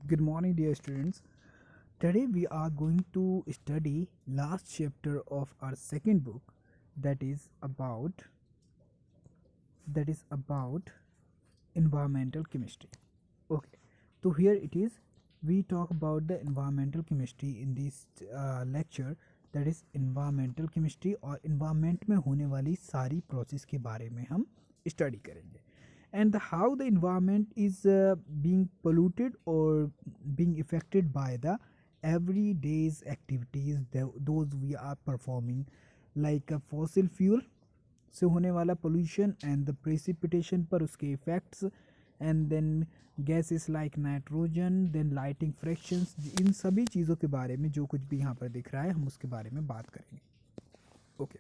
Good morning, dear students. Today we are going to study last chapter of our second book that is about environmental chemistry. Okay, so here it is. We talk about the environmental chemistry in this lecture, that is environmental chemistry और environment में होने वाली सारी process के बारे में हम study करेंगे and how the environment is being polluted or being affected by the everyday's activities those we are performing like a fossil fuel से होने वाला पोल्यूशन एंड द प्रेसिपिटेशन पर उसके effects and then gases like nitrogen then lighting fractions, इन सभी चीज़ों के बारे में जो कुछ भी यहाँ पर दिख रहा है हम उसके बारे में बात करेंगे. Okay,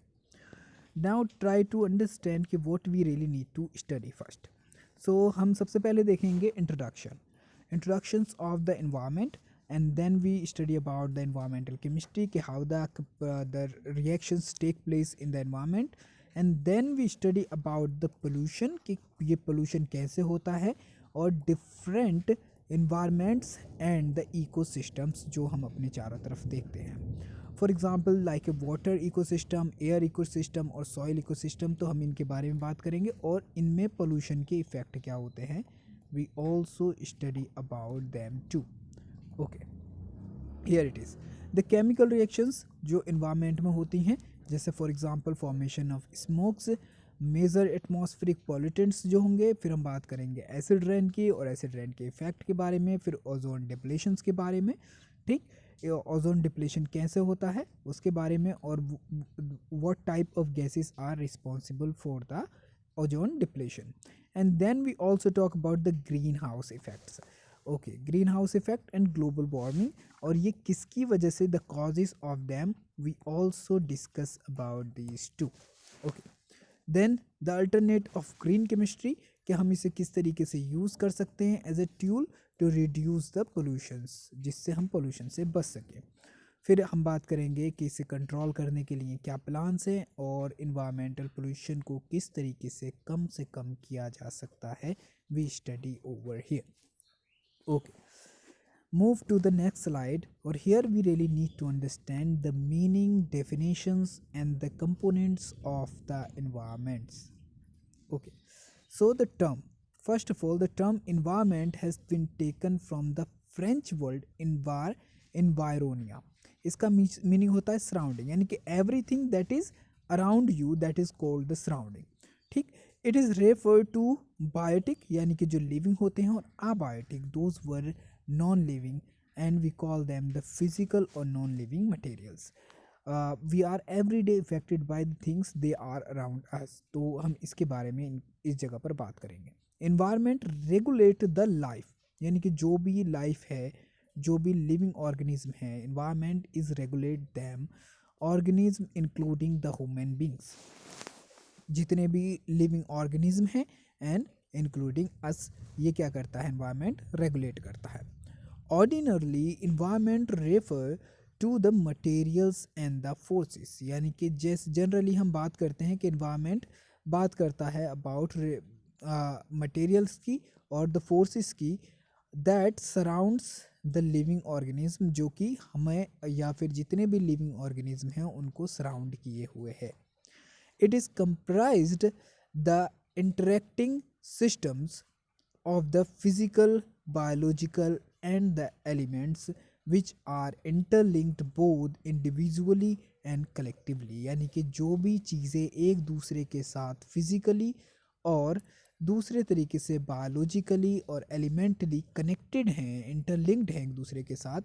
now try to understand कि what we really need to study first. So हम सबसे पहले देखेंगे introductions of the environment and then we study about the environmental chemistry कि how the reactions take place in the environment and then we study about the pollution कि ये pollution कैसे होता है और different environments and the ecosystems जो हम अपने चारों तरफ देखते हैं. For example like water ecosystem, air ecosystem और सॉइल इकोसिस्टम, तो हम इनके बारे में बात करेंगे और इनमें पोल्यूशन के इफ़ेक्ट क्या होते हैं. We also study about them too. Okay, here it is the chemical reactions जो इन्वायरमेंट में होती हैं, जैसे for example formation of smokes, major atmospheric pollutants जो होंगे. फिर हम बात करेंगे एसिड रेन की और एसिड रेन के इफेक्ट के बारे में, फिर ओजोन डिप्लेशंस के बारे में. ठीक, ओजोन डिप्लेशन कैसे होता है उसके बारे में और what type of gases are responsible for the ozone depletion. And then we also talk about the greenhouse effects. Okay, greenhouse effect and global warming और ये किसकी वजह से, the causes of them we also discuss about these two. Okay, then the alternate of green chemistry कि हम इसे किस तरीके से यूज़ कर सकते हैं as a tool to reduce the pollutions, जिससे हम पोल्यूशन से बच सकें. फिर हम बात करेंगे कि इसे कंट्रोल करने के लिए क्या प्लान्स हैं और इन्वायरमेंटल पोल्यूशन को किस तरीके से कम किया जा सकता है. We study over here. Okay, move to the next slide. Or here we really need to understand the meaning, definitions and the components of the environments. Okay, so the term, first of all, the term environment has been taken from the French word environia. इसका meaning होता है surrounding, यानी कि everything that is around you that is called the surrounding. ठीक, it is refer to biotic यानी कि जो living होते हैं और abiotic those were non living and we call them the physical और non living materials. We are every day affected by the things they are around us. तो हम इसके बारे में इस जगह पर बात करेंगे. इन्वायरमेंट रेगुलेट द लाइफ, यानी कि जो भी लाइफ है, जो भी लिविंग ऑर्गेनिज्म है, environment is regulate them organism including the human beings, जितने भी लिविंग ऑर्गेनिज्म हैं एंड इंक्लूडिंग अस, ये क्या करता है, एनवायरनमेंट रेगुलेट करता है. Ordinarily environment refer to the materials and the forces, यानी कि जैसे जनरली हम बात करते हैं कि इन्वायरमेंट बात करता है अबाउट मटेरियल्स की और द फोर्सेस की that surrounds the living organism, जो कि हमें या फिर जितने भी लिविंग ऑर्गेनिज्म हैं उनको सराउंड किए हुए है. It is comprised the interacting systems of the physical, biological and the elements which are interlinked both individually and collectively, यानी कि जो भी चीज़ें एक दूसरे के साथ फिजिकली और दूसरे तरीके से बायोलॉजिकली और एलिमेंटली कनेक्टेड हैं, इंटरलिंक्ड हैं एक दूसरे के साथ,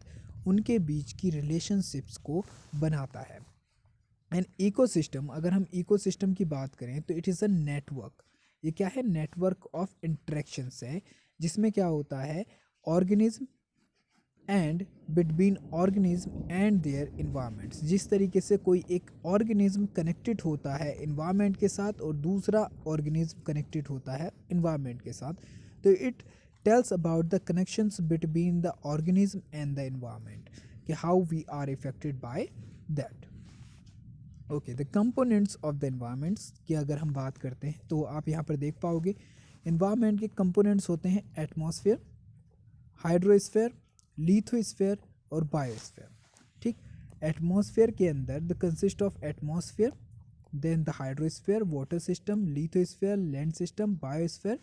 उनके बीच की रिलेशनशिप्स को बनाता है. एंड इकोसिस्टम, अगर हम इकोसिस्टम की बात करें तो इट इज़ अ नेटवर्क. ये क्या है, नेटवर्क ऑफ इंटरेक्शंस है, जिसमें क्या होता है, organism and between organism and their environments. जिस तरीके से कोई एक ऑर्गेनिज्म कनेक्टेड होता है इन्वायरमेंट के साथ और दूसरा ऑर्गेनिज्म कनेक्टेड होता है इन्वायरमेंट के साथ, तो it tells about the connections between the organism and the environment, कि how we are affected by that. Okay, the components of the environments की अगर हम बात करते हैं तो आप यहाँ पर देख पाओगे एनवायरनमेंट के कंपोनेंट्स होते हैं एटमॉस्फेयर, हाइड्रोस्फेयर, लिथोस्फीयर और बायोस्फीयर। ठीक, एटमॉस्फेयर के अंदर the consist of atmosphere, then the hydrosphere, water system, lithosphere, land system, biosphere,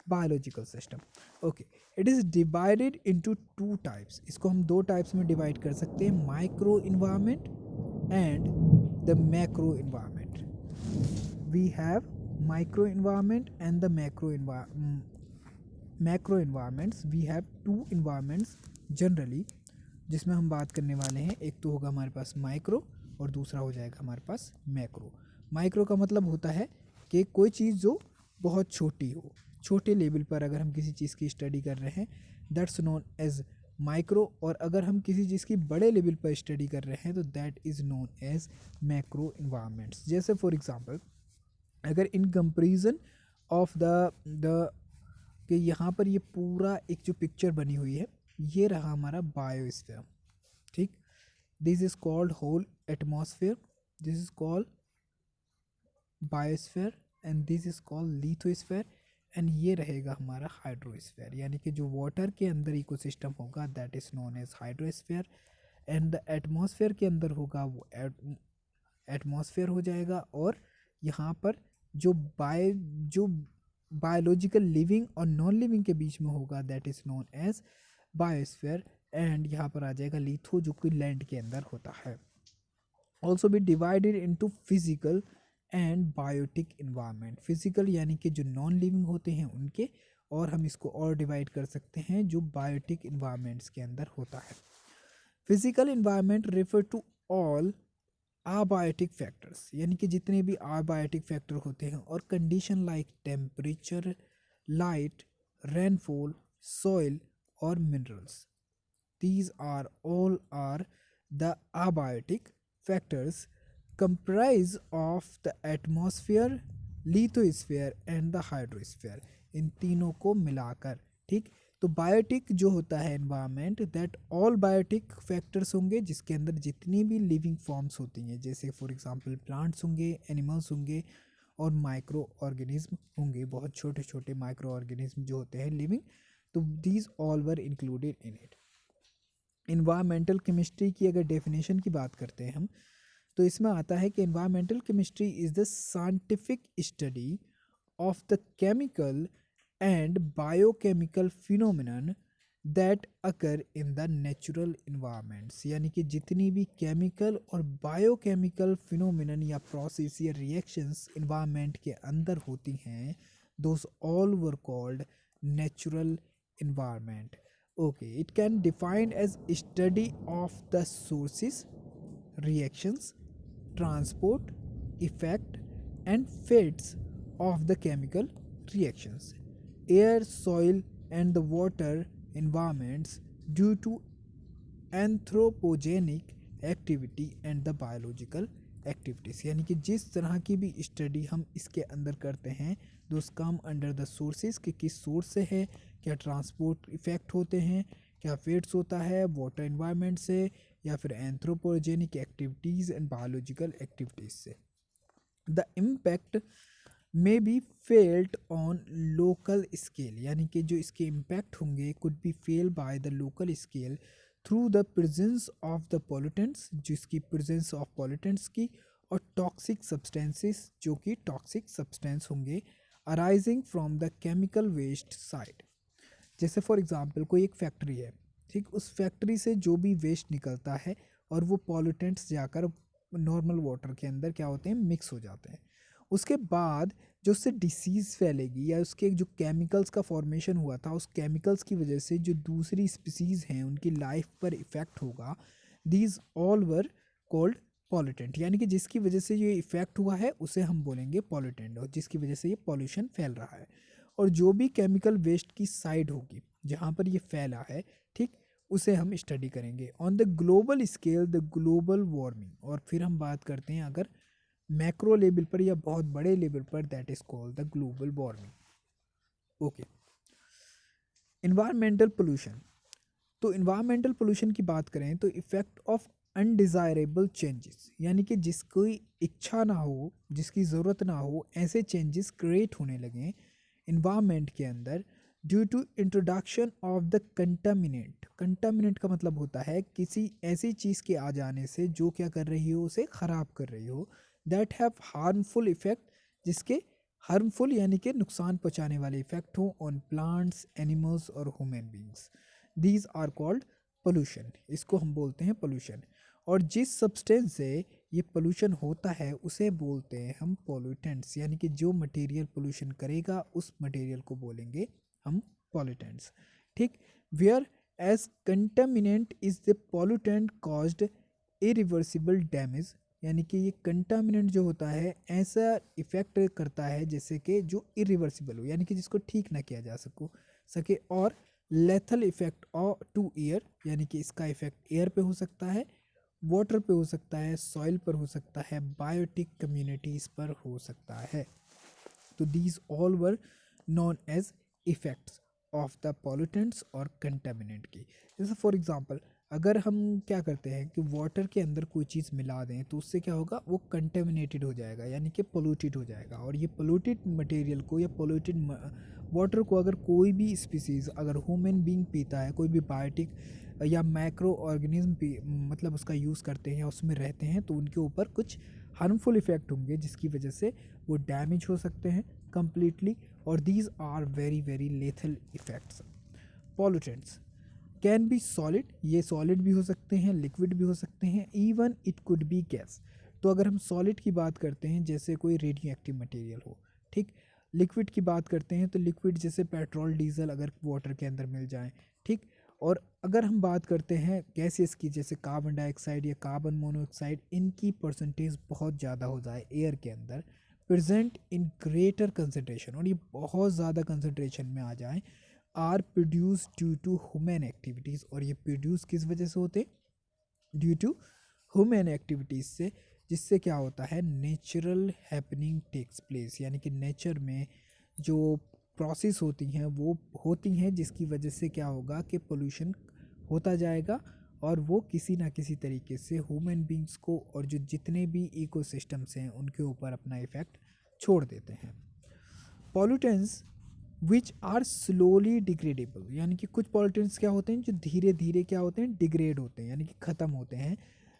biological system. Okay, it is divided into two types. इसको हम दो टाइप्स में डिवाइड कर सकते हैं, micro environment and the macro environment. We have micro environment and the macro environments. We have two environments generally, जिसमें हम बात करने वाले हैं। एक तो होगा हमारे पास माइक्रो और दूसरा हो जाएगा हमारे पास मैक्रो। माइक्रो का मतलब होता है कि कोई चीज़ जो बहुत छोटी हो, छोटे लेवल पर अगर हम किसी चीज़ की स्टडी कर रहे हैं, दैट्स नोन एज माइक्रो। और अगर हम किसी चीज़ की बड़े लेवल पर स्टडी कर रहे हैं तो that is known as macro environments. जैसे फॉर एग्जांपल, अगर इन कंपेरिजन ऑफ द कि यहाँ पर ये पूरा एक जो पिक्चर बनी हुई है, ये रहा हमारा बायोस्फीयर। ठीक, this is called whole atmosphere, this is called biosphere and this is called lithosphere. And ये रहेगा हमारा हाइड्रोस्फीयर, यानी कि जो वाटर के अंदर इकोसिस्टम होगा that is known as hydrosphere. And the atmosphere के अंदर होगा वो एटमॉस्फेयर हो जाएगा। और यहाँ पर जो बायोलॉजिकल लिविंग और नॉन लिविंग के बीच में होगा that is known as biosphere. And यहाँ पर आ जाएगा लिथो, जो कि लैंड के अंदर होता है। Also be divided into physical and biotic environment. Physical यानी कि जो नॉन लिविंग होते हैं उनके, और हम इसको और डिवाइड कर सकते हैं जो बायोटिक इन्वायरमेंट्स के अंदर होता है। Physical environment refer to all abiotic factors, यानी कि जितने भी अबायोटिक फैक्टर होते हैं, और condition like temperature, light, rainfall, soil और minerals. These are all are the abiotic factors comprise of the atmosphere, lithosphere and the hydrosphere। इन तीनों को मिलाकर, ठीक। तो बायोटिक जो होता है environment, that all biotic factors होंगे जिसके अंदर जितनी भी लिविंग फॉर्म्स होती हैं, जैसे फॉर एग्जांपल प्लांट्स होंगे, एनिमल्स होंगे और माइक्रो ऑर्गेनिज्म होंगे, बहुत छोटे छोटे माइक्रो ऑर्गेनिज्म जो होते हैं लिविंग। तो these all were included in it. Environmental chemistry की अगर डेफिनेशन की बात करते हैं हम, तो इसमें आता है कि environmental chemistry is the scientific study of the chemical and biochemical phenomenon that occur in the natural environments. यानी कि जितनी भी केमिकल और बायोकेमिकल फिनोमिनन या प्रोसेस या रिएक्शंस इन्वायरमेंट के अंदर होती हैं, those all were called natural environment. Okay, it can defined as study of the sources, reactions, transport, effect and fates of the chemical reactions, air, soil and the water environments due to anthropogenic activity and the biological activities. यानी कि जिस तरह की भी study हम इसके अंदर करते हैं, दोस कम अंडर द सोर्सेज, कि किस सोर्स से है, क्या ट्रांसपोर्ट इफेक्ट होते हैं, क्या फेट्स होता है वाटर इन्वायरमेंट से, या फिर anthropogenic activities and biological activities से। The impact may be felt on local scale, यानी कि जो इसके इम्पैक्ट होंगे could be felt by the local scale through the presence of the pollutants, जिसकी प्रेजेंस ऑफ पॉल्यूटेंट्स की, और टॉक्सिक सब्सटेंसेस, जो कि टॉक्सिक सब्सटेंस होंगे arising from the chemical waste site. जैसे फॉर एग्जांपल कोई एक फैक्ट्री है, ठीक, उस फैक्ट्री से जो भी वेस्ट निकलता है और वो पॉल्यूटेंट्स जाकर नॉर्मल वाटर के अंदर क्या होते हैं, मिक्स हो जाते हैं। उसके बाद जो उससे डिसीज़ फैलेगी या उसके जो केमिकल्स का फॉर्मेशन हुआ था, उस केमिकल्स की वजह से जो दूसरी स्पीसीज़ हैं उनकी लाइफ पर इफ़ेक्ट होगा, these all were cold pollutant. यानी कि जिसकी वजह से ये इफ़ेक्ट हुआ है उसे हम बोलेंगे पॉल्यूटेंट, और जिसकी वजह से ये पॉल्यूशन फैल रहा है। और जो भी केमिकल वेस्ट की साइड होगी जहाँ पर ये फैला है, ठीक, उसे हम स्टडी करेंगे on the global scale, the global warming. और फिर हम बात करते हैं अगर मैक्रो लेवल पर या बहुत बड़े लेवल पर, that is called the global warming. Okay, environmental pollution. तो इन्वायरमेंटल पोल्यूशन की बात करें तो इफेक्ट ऑफ अनडिज़ायरेबल चेंजेस, यानी कि जिसकी इच्छा ना हो, जिसकी ज़रूरत ना हो, ऐसे चेंजेस क्रिएट होने लगें इन्वायरमेंट के अंदर, due to introduction of the contaminant. Contaminant का मतलब होता है किसी ऐसी चीज़ के आ जाने से जो क्या कर रही हो, उसे ख़राब कर रही हो, दैट हैव हार्मफुल इफ़ेक्ट, जिसके हार्मफुल यानी कि नुकसान पहुंचाने वाले इफेक्ट हो ऑन प्लांट्स, एनिमल्स और human beings, these are called pollution. इसको हम बोलते हैं पोल्यूशन। और जिस सब्सटेंस से ये पोल्यूशन होता है उसे बोलते हैं हम पोल्यूटेंट्स, यानी कि जो मटेरियल पोल्यूशन करेगा उस मटेरियल को बोलेंगे हम पोल्यूटेंट्स। ठीक, whereas contaminant is the pollutant caused irreversible damage, यानी कि ये कंटामिनेंट जो होता है ऐसा इफेक्ट करता है जैसे कि जो इरिवर्सिबल हो, यानी कि जिसको ठीक ना किया जा सके। और लेथल इफेक्ट और टू एयर, यानी कि इसका इफेक्ट एयर पे हो सकता है, वाटर पे हो सकता है, सॉइल पर हो सकता है, बायोटिक कम्युनिटीज़ पर हो सकता है। तो these all were known as effects of the pollutants और कंटेमिनेंट की। जैसे फॉर एग्जांपल अगर हम क्या करते हैं कि वाटर के अंदर कोई चीज़ मिला दें तो उससे क्या होगा, वो कंटेमिनेटेड हो जाएगा, यानी कि पोल्यूटेड हो जाएगा। और ये पोल्यूटेड मटेरियल को या पोल्यूटेड वाटर को अगर कोई भी स्पीसीज़, अगर ह्यूमन बींग पीता है, कोई भी बायोटिक या माइक्रो ऑर्गेनिज्म मतलब उसका यूज़ करते हैं या उसमें रहते हैं, तो उनके ऊपर कुछ हार्मफुल इफ़ेक्ट होंगे जिसकी वजह से वो डैमेज हो सकते हैं completely, और these are very very lethal effects. Pollutants can be solid, ये solid भी हो सकते हैं, liquid भी हो सकते हैं, even it could be gas। तो अगर हम solid की बात करते हैं जैसे कोई रेडियो एक्टिव मटेरियल हो, ठीक। लिक्विड की बात करते हैं तो लिक्विड जैसे पेट्रोल, डीजल अगर वाटर के अंदर मिल जाए, ठीक। और अगर हम बात करते हैं गैसेस की जैसे कार्बन डाइऑक्साइड या कार्बन मोनोऑक्साइड, इनकी परसेंटेज बहुत ज़्यादा हो जाए एयर के अंदर, प्रेजेंट इन ग्रेटर कंसनट्रेशन, और ये बहुत ज़्यादा कंसनट्रेशन में आ जाए, are produce due to human activities. और ये प्रोड्यूस किस वजह से होते, ड्यू टू ह्यूमन एक्टिविटीज़ से, जिससे क्या होता है, नेचुरल हैपनिंग टेक्स प्लेस, यानी कि नेचर में जो प्रोसेस होती हैं वो होती हैं जिसकी वजह से क्या होगा कि पोल्यूशन होता जाएगा, और वो किसी ना किसी तरीके से ह्यूमन बींग्स को और जो जितने भी इकोसिस्टम्स हैं उनके ऊपर अपना इफ़ेक्ट छोड़ देते हैं। Pollutants which are slowly degradable, यानी कि कुछ पॉल्यूटेंट्स क्या होते हैं जो धीरे धीरे क्या होते हैं, डिग्रेड होते हैं, यानी कि ख़त्म होते हैं।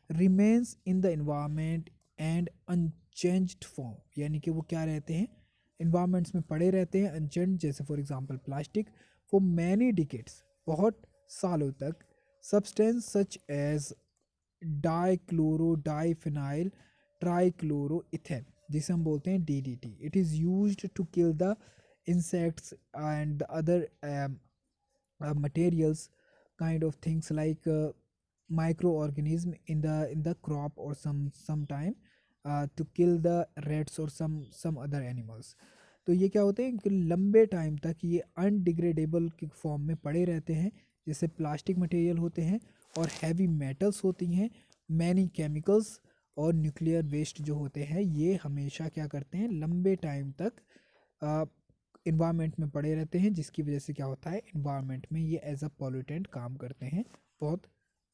Remains in the environment and unchanged form, यानी कि वो क्या रहते हैं, इन्वायरमेंट्स में पड़े रहते हैं अनचेंज, जैसे for example plastic, for many decades, बहुत सालों तक। Substance such as dichloro diphenyl trichloroethane, जिसे हम बोलते हैं DDT, it is used to kill the insects and the other materials, kind of things like microorganism in the crop, or sometime to kill the rats or some other animals। तो ये क्या होते हैं कि लंबे टाइम तक ये अनडिग्रेडेबल की फॉर्म में पड़े रहते हैं, जैसे प्लास्टिक मटेरियल होते हैं और हैवी मेटल्स होती हैं, मैनी केमिकल्स और न्यूक्लियर वेस्ट जो होते हैं, ये हमेशा क्या करते हैं, लंबे टाइम तक इन्वायरमेंट में पड़े रहते हैं, जिसकी वजह से क्या होता है, इन्वायरमेंट में ये एज अ पॉल्यूटेंट काम करते हैं बहुत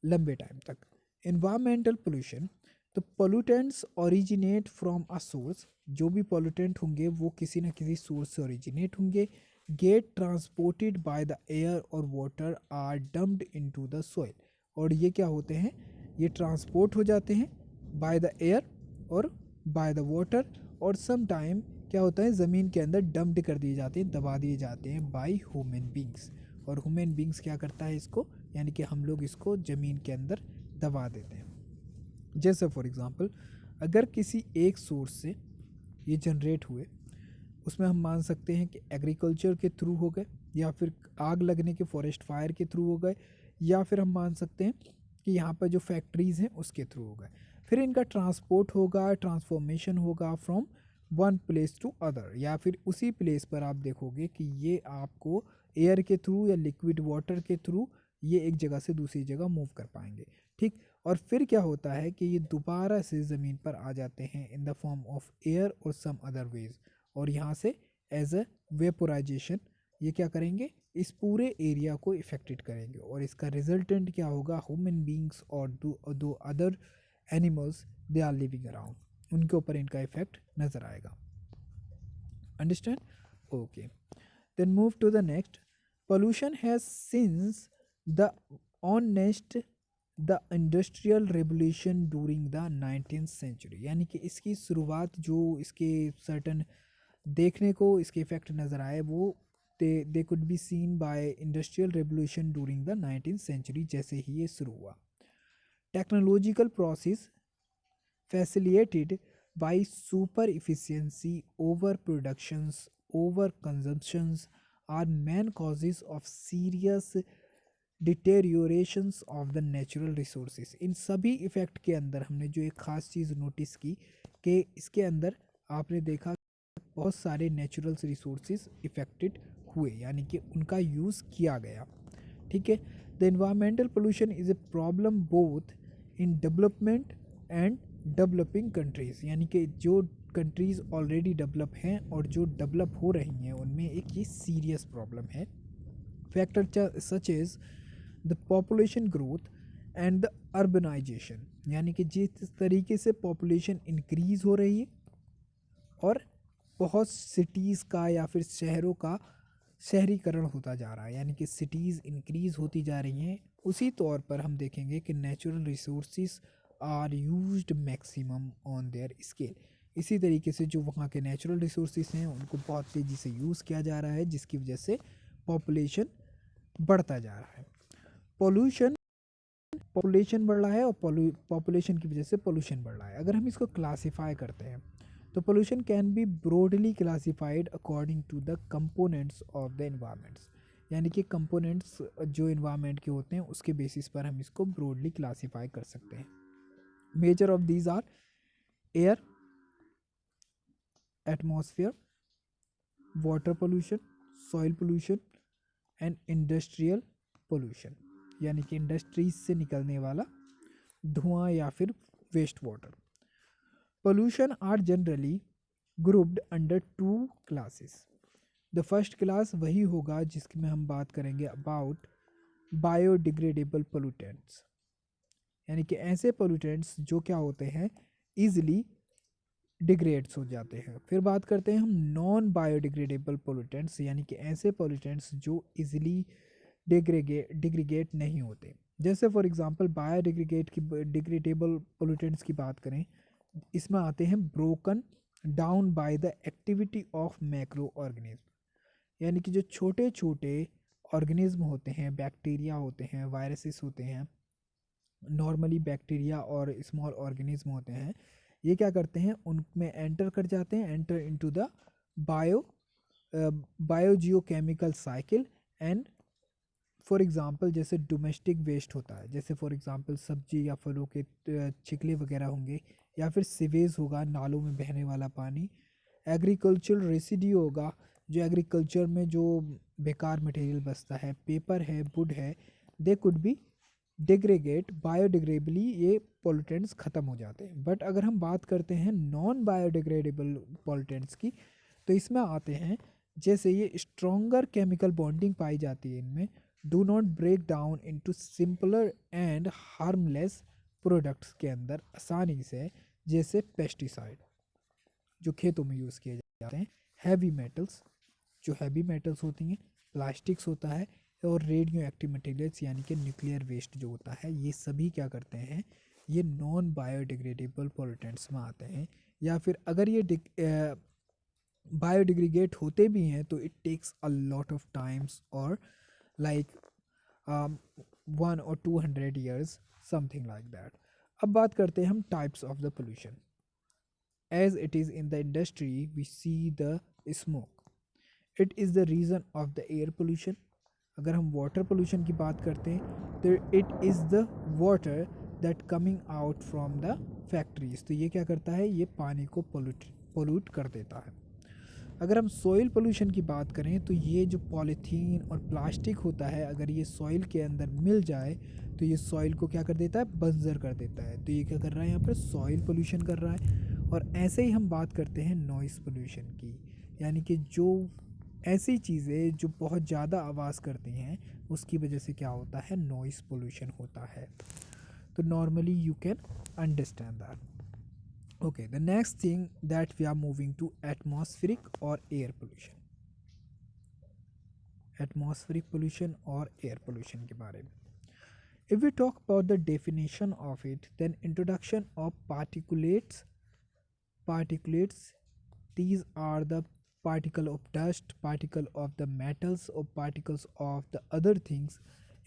लंबे टाइम तक। इन्वायरमेंटल पोल्यूशन, तो pollutants originate from a source, जो भी पोल्यूटेंट होंगे वो किसी न किसी सोर्स से ओरिजिनेट होंगे, get transported by the air और water, or dumped into the soil, और ये क्या होते हैं, ये ट्रांसपोर्ट हो जाते हैं बाय द एयर और बाय द वाटर, और सम टाइम क्या होता है, ज़मीन के अंदर डंप्ड कर दिए जाते हैं, दबा दिए जाते हैं बाय ह्यूमन बींग्स। और ह्यूमन बींग्स क्या करता है इसको, यानी कि हम लोग इसको ज़मीन के अंदर दबा देते हैं। जैसे फॉर एग्जांपल अगर किसी एक सोर्स से ये जनरेट हुए, उसमें हम मान सकते हैं कि एग्रीकल्चर के थ्रू हो गए, या फिर आग लगने के फॉरेस्ट फायर के थ्रू हो गए, या फिर हम मान सकते हैं कि यहाँ पर जो फैक्ट्रीज़ हैं उसके थ्रू हो गए। फिर इनका ट्रांसपोर्ट होगा, ट्रांसफॉर्मेशन होगा from one place to other, या फिर उसी प्लेस पर आप देखोगे कि ये आपको एयर के थ्रू या लिक्विड वाटर के थ्रू ये एक जगह से दूसरी जगह मूव कर पाएंगे, ठीक। और फिर क्या होता है कि ये दोबारा से ज़मीन पर आ जाते हैं in the form of air और सम अदर वेज, और यहाँ से एज अ वेपोराइजेशन ये क्या करेंगे, इस पूरे एरिया को इफेक्टेड करेंगे, और इसका रिजल्टेंट क्या होगा, ह्यूमन बींग्स और दो other animals they are living around, उनके ऊपर इनका इफेक्ट नज़र आएगा। Understand, okay. Then move to the next, pollution has since the honest the industrial revolution during the 19th century, यानी कि इसकी शुरुआत जो इसके सर्टन देखने को इसके इफेक्ट नज़र आए वो they could be seen by industrial revolution during the 19th century, जैसे ही ये शुरू हुआ. Technological process facilitated by super efficiency, overproductions, overconsumptions are main causes of serious deteriorations of the natural resources. इन सभी इफ़ेक्ट के अंदर हमने जो एक ख़ास चीज़ नोटिस की कि इसके अंदर आपने देखा बहुत सारे नेचुरल रिसोर्सेज इफ़ेक्टेड हुए, यानी कि उनका यूज़ किया गया. ठीक है. The environmental pollution is a problem both in development and developing countries, यानी कि जो कंट्रीज़ ऑलरेडी डेवलप हैं और जो डेवलप हो रही हैं उनमें एक ये सीरियस प्रॉब्लम है. Factor such is the population growth and the urbanization, यानी कि जिस तरीके से पॉपुलेशन इंक्रीज़ हो रही है और बहुत सिटीज़ का या फिर शहरों का शहरीकरण होता जा रहा है, यानी कि सिटीज़ इंक्रीज़ होती जा रही हैं, उसी तौर पर हम देखेंगे कि natural resources are used maximum on their scale. इसी तरीके से जो वहाँ के नेचुरल रिसोर्सेज हैं उनको बहुत तेज़ी से यूज़ किया जा रहा है, जिसकी वजह से पॉपुलेशन बढ़ता जा रहा है. पोल्यूशन, पॉपुलेशन बढ़ रहा है और पॉपुलेशन की वजह से पोल्यूशन बढ़ रहा है. अगर हम इसको क्लासीफाई करते हैं तो pollution can be broadly classified according to the components of the environments, यानी कि कंपोनेंट्स जो इन्वायरमेंट के होते हैं उसके बेसिस पर हम इसको ब्रॉडली क्लासीफाई कर सकते हैं. Major of these are air, atmosphere, water pollution, soil pollution and industrial pollution, यानी कि इंडस्ट्रीज से निकलने वाला धुआं या फिर waste water. Pollution are generally grouped under two classes. The first class वही होगा जिसमें हम बात करेंगे अबाउट बायोडिग्रेडेबल पोल्यूटेंट्स, यानी कि ऐसे पोल्यूटेंट्स जो क्या होते हैं ईजिली डिग्रेड्स हो जाते हैं. फिर बात करते हैं हम नॉन बायोडिग्रेडेबल पोल्यूटेंट्स, यानी कि ऐसे पोल्यूटेंट्स जो ईजिली डिग्रीगेट नहीं होते. जैसे फॉर एग्जांपल डिग्रेडेबल पोल्यूटेंट्स की बात करें, इसमें आते हैं broken down by the activity of macro organism, यानी कि जो छोटे छोटे ऑर्गेनिज्म होते हैं, बैक्टीरिया होते हैं, वायरसेस होते हैं, नॉर्मली बैक्टीरिया और स्मॉल ऑर्गेनिज्म होते हैं, ये क्या करते हैं उनमें एंटर कर जाते हैं, enter into the biogeochemical cycle. And for example जैसे डोमेस्टिक वेस्ट होता है, जैसे फॉर एग्ज़ाम्पल सब्जी या फलों के छिकले वगैरह होंगे, या फिर सीवेज होगा नालों में बहने वाला पानी, एग्रीकल्चरल रेसिड्यू होगा जो एग्रीकल्चर में जो बेकार मटेरियल बचता है, पेपर है, वुड है, दे कुड बी डिग्रेगेट बायोडिग्रेडेबली, ये पोल्यूटेंट्स ख़त्म हो जाते हैं. बट अगर हम बात करते हैं नॉन बायोडिग्रेडेबल पोल्यूटेंट्स की, तो इसमें आते हैं जैसे ये स्ट्रॉन्गर केमिकल बॉन्डिंग पाई जाती है इनमें, do not break down into simpler and harmless products के अंदर आसानी से, जैसे पेस्टिसाइड जो खेतों में यूज़ किए जाते हैं, हैवी मेटल्स जो हैवी मेटल्स होती हैं, प्लास्टिक्स होता है, और रेडियो एक्टिव मटेरियल्स यानी कि न्यूक्लियर वेस्ट जो होता है, ये सभी क्या करते हैं, ये नॉन बायोडिग्रेडेबल पोल्यूटेंट्स में आते हैं. या फिर अगर ये बायोडिग्रेडेट होते भी हैं तो it takes a lot of times और like 1 or 200 years, something like that. अब बात करते हैं हम types of the pollution. As it is in the industry we see the smoke, it is the reason of the air pollution. अगर हम water pollution की बात करते हैं तो it is the water that coming out from the factories, तो ये क्या करता है, ये पानी को पोल्यूट कर देता है. अगर हम सॉइल पोल्यूशन की बात करें तो ये जो पॉलीथीन और प्लास्टिक होता है, अगर ये सॉइल के अंदर मिल जाए तो ये सॉइल को क्या कर देता है, बंजर कर देता है. तो ये क्या कर रहा है, यहाँ पर सॉइल पोल्यूशन कर रहा है. और ऐसे ही हम बात करते हैं नॉइस पोल्यूशन की, यानी कि जो ऐसी चीज़ें जो बहुत ज़्यादा आवाज़ करती हैं उसकी वजह से क्या होता है, नॉइस पोल्यूशन होता है. तो normally you can understand that. Okay, the next thing that we are moving to atmospheric or air pollution. Atmospheric pollution और एयर पोल्यूशन के बारे में. If we talk about the definition of it, then introduction of particulates, these are the particle of dust, particle of the metals, or particles of the other things,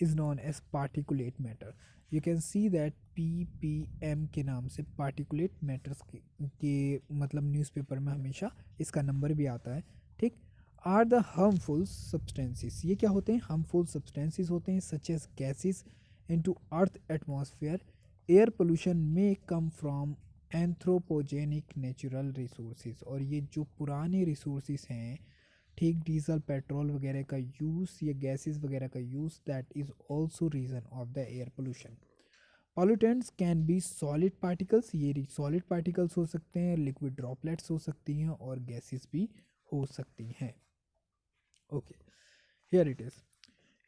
is known as particulate matter. You can see that ppm के नाम से particulate matters के मतलब newspaper में हमेशा इसका number भी आता है. ठीक. आर द harmful substances, ये क्या होते हैं? harmful substances होते हैं, such as gases into earth atmosphere. Air pollution may come from anthropogenic natural resources, और ये जो पुराने रिसोर्सेज हैं, ठीक, डीजल पेट्रोल वगैरह का यूज़ या गैसेस वगैरह का use, that is also reason of the air pollution. Pollutants can be solid particles, ये सॉलिड पार्टिकल्स हो सकते हैं, लिक्विड ड्रॉपलेट्स हो सकती हैं, और गैसेस भी हो सकती हैं. Okay, here it is.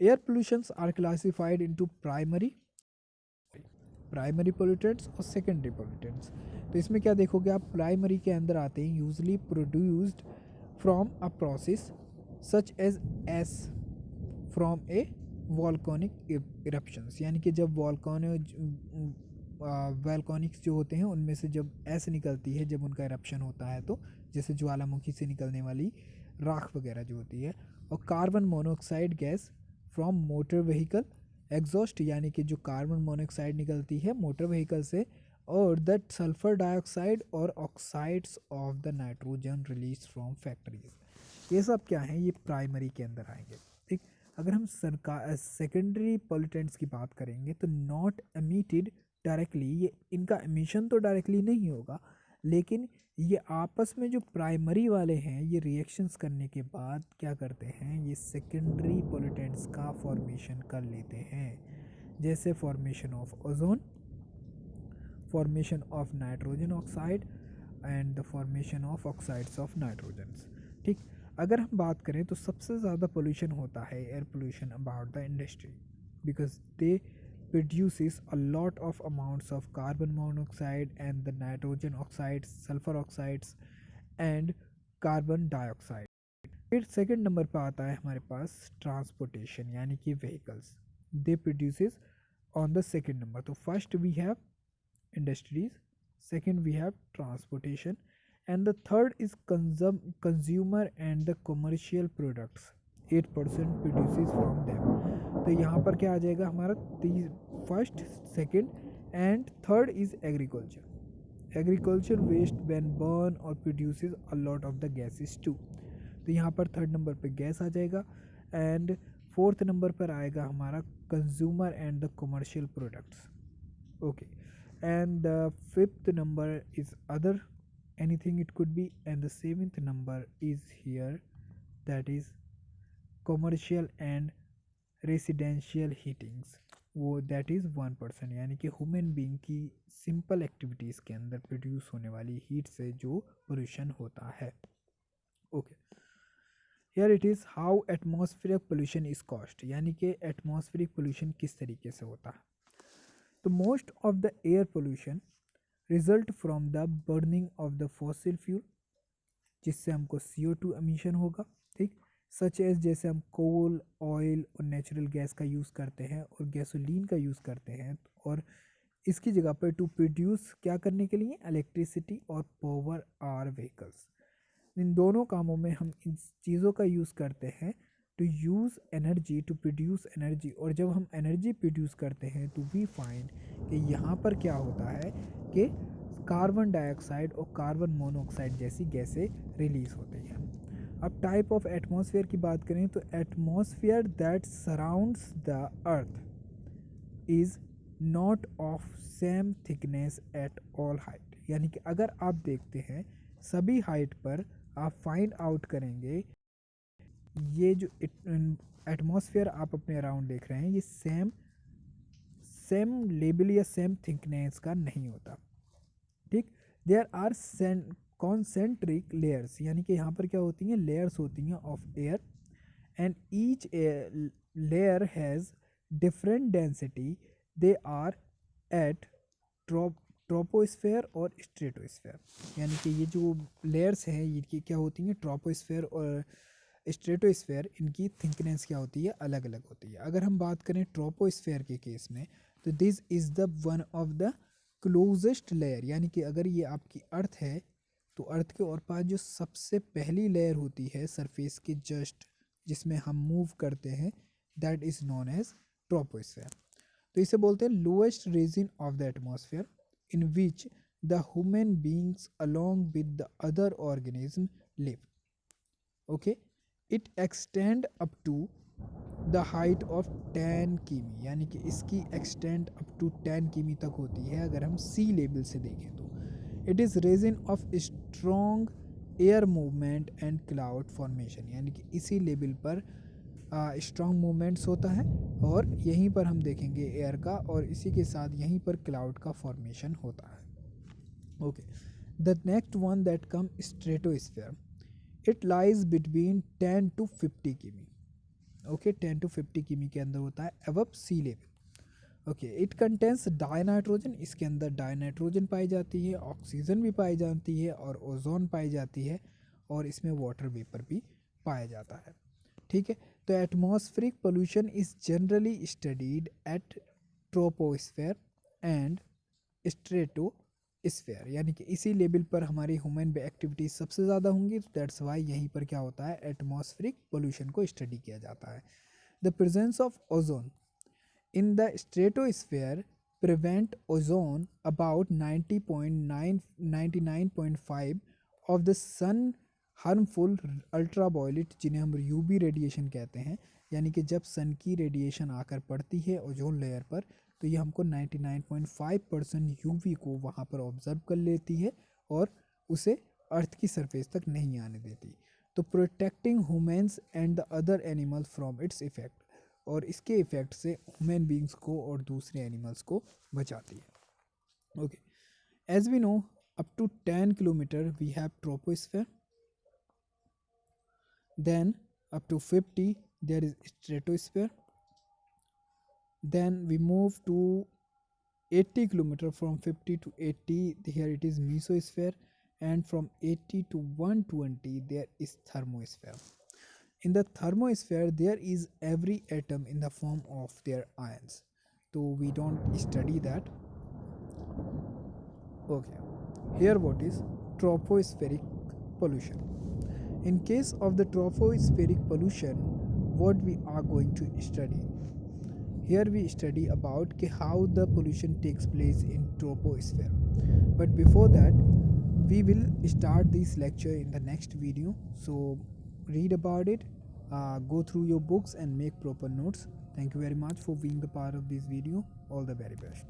Air pollutions are classified into primary pollutants और सेकेंडरी पोल्यूटेंट्स. तो इसमें क्या देखोगे आप, प्राइमरी के अंदर आते हैं usually produced from a process such as from a volcanic eruptions, यानी कि जब वॉल्कोनिक्स जो होते हैं उनमें से जब एस निकलती है, जब उनका इरप्शन होता है, तो जैसे ज्वालामुखी से निकलने वाली राख वगैरह जो होती है. और carbon monoxide gas from motor vehicle exhaust, यानी कि जो कार्बन मोनोऑक्साइड निकलती है मोटर व्हीकल से, और दैट सल्फर डाइऑक्साइड और oxides of the nitrogen release from factories. ये सब क्या है, ये प्राइमरी के अंदर आएंगे. ठीक. अगर हम सेकेंडरी पोल्यूटेंट्स की बात करेंगे तो नॉट एमिटेड डायरेक्टली, ये इनका एमिशन तो डायरेक्टली नहीं होगा, लेकिन ये आपस में जो प्राइमरी वाले हैं ये रिएक्शंस करने के बाद क्या करते हैं, ये सेकेंडरी पोल्यूटेंट्स का फॉर्मेशन कर लेते हैं, जैसे formation of ozone, formation of nitrogen oxide and the formation of oxides of nitrogens. ठीक. अगर हम बात करें तो सबसे ज़्यादा पोल्यूशन होता है air pollution about the industry, because they produces a lot of amounts of carbon monoxide and the nitrogen oxides, sulfur oxides and carbon dioxide. फिर सेकंड नंबर पर आता है हमारे पास ट्रांसपोर्टेशन, यानी कि vehicles, they produces on the second number. तो first we have industries, second we have transportation, and the third is consumer and the commercial products, 8% produces from them. तो यहाँ पर क्या आ जाएगा हमारा, first, second and third is agriculture waste when burn और produces a lot of the gases too. तो यहाँ पर थर्ड नंबर पे गैस आ जाएगा, एंड फोर्थ नंबर पर आएगा हमारा consumer and the commercial products. Okay, and the fifth number is other, anything it could be, and the seventh number is here, that is commercial and residential heatings, वो that is 1%, यानी कि human being की simple activities के अंदर produce होने वाली heat से जो पोल्यूशन होता है. Okay, here it is how atmospheric pollution is caused, यानी कि एटमॉस्फेरिक पोल्यूशन किस तरीके से होता है. तो most of the air pollution result from the burning of the fossil fuel, जिससे हमको CO2 एमिशन होगा. ठीक. सच एज जैसे हम कोल, ऑयल और नेचुरल गैस का यूज़ करते हैं और गैसोलीन का यूज़ करते हैं, और इसकी जगह पर टू प्रोड्यूस क्या करने के लिए, इलेक्ट्रिसिटी और पावर आर व्हीकल्स. इन दोनों कामों में हम इन चीज़ों का यूज़ करते हैं to use energy, to produce energy. और जब हम एनर्जी प्रोड्यूस करते हैं तो वी फाइंड कि यहाँ पर क्या होता है कि कार्बन डाइऑक्साइड और कार्बन मोनोऑक्साइड जैसी गैसें रिलीज़ होती हैं. अब टाइप ऑफ एटमॉस्फेयर की बात करें तो atmosphere that surrounds the earth is not of same thickness at all height, यानी कि अगर आप देखते हैं सभी हाइट पर आप फाइंड आउट करेंगे ये जो एटमॉस्फेयर आप अपने अराउंड देख रहे हैं ये सेम लेवल या सेम थिकनेस का नहीं होता. ठीक. देयर आर कॉन्सेंट्रिक लेयर्स, यानी कि यहाँ पर क्या होती हैं, लेयर्स होती हैं of air, and each layer has different density. They are at troposphere और स्ट्रेटोस्फेयर, यानी कि ये जो लेयर्स हैं ये क्या होती हैं, ट्रोपोस्फेयर और स्ट्रेटोस्फेयर, इनकी थिकनेस क्या होती है, अलग अलग होती है। अगर हम बात करें ट्रोपोस्फेयर के केस में, तो this is the one of the closest layer, यानी कि अगर ये आपकी अर्थ है तो अर्थ के और पास जो सबसे पहली लेयर होती है सरफेस के जस्ट जिसमें हम मूव करते हैं, that is known as troposphere. तो इसे बोलते हैं lowest region of the atmosphere in which the human beings along with the other organism live. Okay, it extend up to the height of 10 किमी, यानी कि इसकी एक्सटेंड अप टू 10 किमी तक होती है अगर हम सी लेवल से देखें तो। It is region of strong air movement and cloud formation, यानी कि इसी लेवल पर स्ट्रॉन्ग मूवमेंट्स होता है और यहीं पर हम देखेंगे एयर का, और इसी के साथ यहीं पर क्लाउड का फॉर्मेशन होता है। Okay, the next one that come stratosphere, it lies between 10 to 50 किमी। ओके, 10 to 50 किमी के अंदर होता है above sea level. Okay, it contains dinitrogen, इसके अंदर डाइनाइट्रोजन पाई जाती है, ऑक्सीजन भी पाई जाती है और ओजोन पाई जाती है, और इसमें वाटर वेपर भी पाया जाता है। ठीक है, तो atmospheric pollution is generally studied at troposphere and stratosphere, यानी कि इसी लेवल पर हमारी ह्यूमन एक्टिविटीज सबसे ज़्यादा होंगी, तो दैट्स वाई यहीं पर क्या होता है, एटमॉस्फेरिक पोल्यूशन को स्टडी किया जाता है। The presence of ozone in the stratosphere prevent ozone about 99.5 of the sun harmful ultraviolet, जिन्हें हम यूवी रेडिएशन कहते हैं, यानी कि जब सन की रेडिएशन आकर पड़ती है ओजोन लेयर पर तो ये हमको 99.5% यूवी को वहाँ पर ऑब्जर्व कर लेती है और उसे अर्थ की सरफेस तक नहीं आने देती, तो protecting humans and the other animals from its effect, और इसके इफेक्ट से ह्यूमन बींग्स को और दूसरे एनिमल्स को बचाती है। Okay, as we know up to 10 kilometre we have troposphere, then up to 50 there is stratosphere, then we move to 80 kilometer, from 50 to 80 here it is mesosphere, and from 80 to 120 there is thermosphere. In the thermosphere there is every atom in the form of their ions, so we don't study that. Okay, here what is tropospheric pollution. In case of the tropospheric pollution, what we are going to study? Here we study about how the pollution takes place in troposphere. But before that, we will start this lecture in the next video. So read about it, go through your books and make proper notes. Thank you very much for being the part of this video. All the very best.